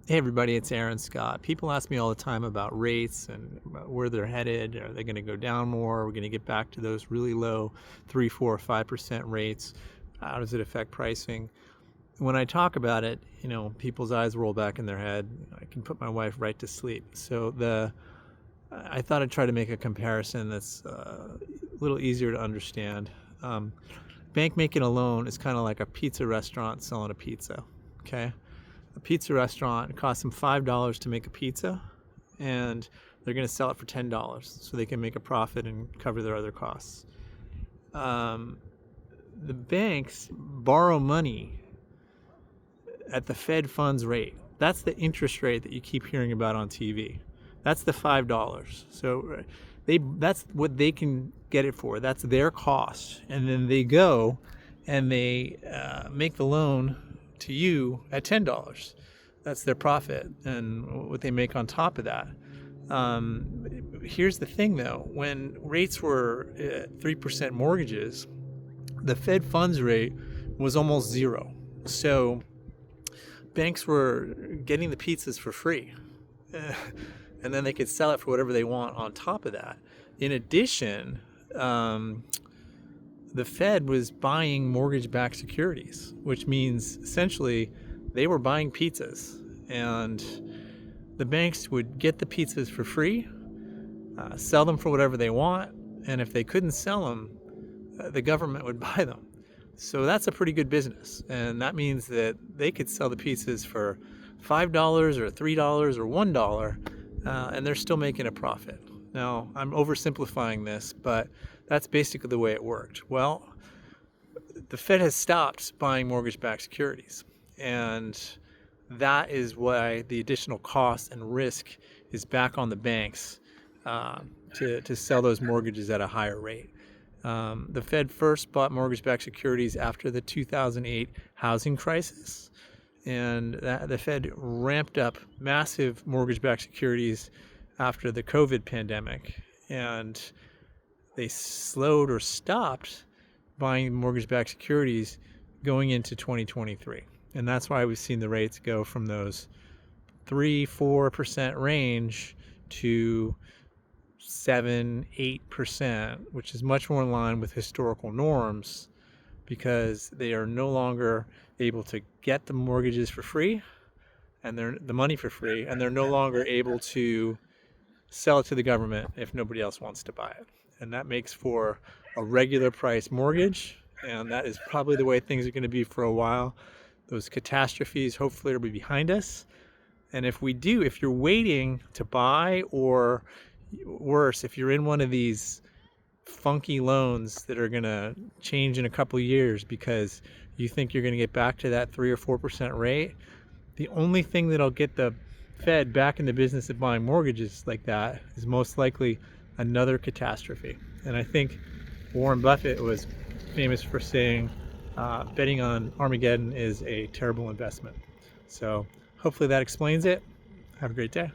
Hey everybody, it's Aaron Scott. People ask me all the time about rates and about where they're headed. Are they going to go down more? Are we going to get back to those really low 3, 4, 5% rates? How does it affect pricing? When I talk about it, people's eyes roll back in their head. I can put my wife right to sleep. I thought I'd try to make a comparison that's a little easier to understand. Um, Bank making a loan is kind of like a pizza restaurant selling a pizza. Okay, a pizza restaurant, it costs them $5 to make a pizza, and they're going to sell it for $10 so they can make a profit and cover their other costs. Um, the banks borrow money at the Fed funds rate. That's the interest rate that you keep hearing about on TV. That's the $5. So that's what they can get it for. That's their cost, and then they go and they make the loan to you at $10. That's their profit and what they make on top of that. Here's the thing though, when rates were 3% mortgages, the Fed funds rate was almost zero. So banks were getting the pizzas for free. And then they could sell it for whatever they want on top of that. In addition, the Fed was buying mortgage-backed securities, which means essentially they were buying pizzas, and the banks would get the pizzas for free, sell them for whatever they want, and if they couldn't sell them, the government would buy them. So that's a pretty good business, and that means that they could sell the pizzas for $5 or $3 or $1, and they're still making a profit. Now, I'm oversimplifying this, but that's basically the way it worked. Well, the Fed has stopped buying mortgage-backed securities, and that is why the additional cost and risk is back on the banks to sell those mortgages at a higher rate. The Fed first bought mortgage-backed securities after the 2008 housing crisis, and the Fed ramped up massive mortgage-backed securities after the COVID pandemic, and they slowed or stopped buying mortgage-backed securities going into 2023. And that's why we've seen the rates go from those 3-4% range to 7-8%, which is much more in line with historical norms, because they are no longer able to get the mortgages for free and the money for free, and they're no longer able to sell it to the government if nobody else wants to buy it. And that makes for a regular price mortgage, and that is probably the way things are going to be for a while. Those catastrophes hopefully will be behind us. And if you're waiting to buy, or worse, if you're in one of these funky loans that are going to change in a couple of years because you think you're going to get back to that 3 or 4% rate, the only thing that'll get the Fed back in the business of buying mortgages like that is most likely another catastrophe. And I think Warren Buffett was famous for saying betting on Armageddon is a terrible investment. So hopefully that explains it. Have a great day.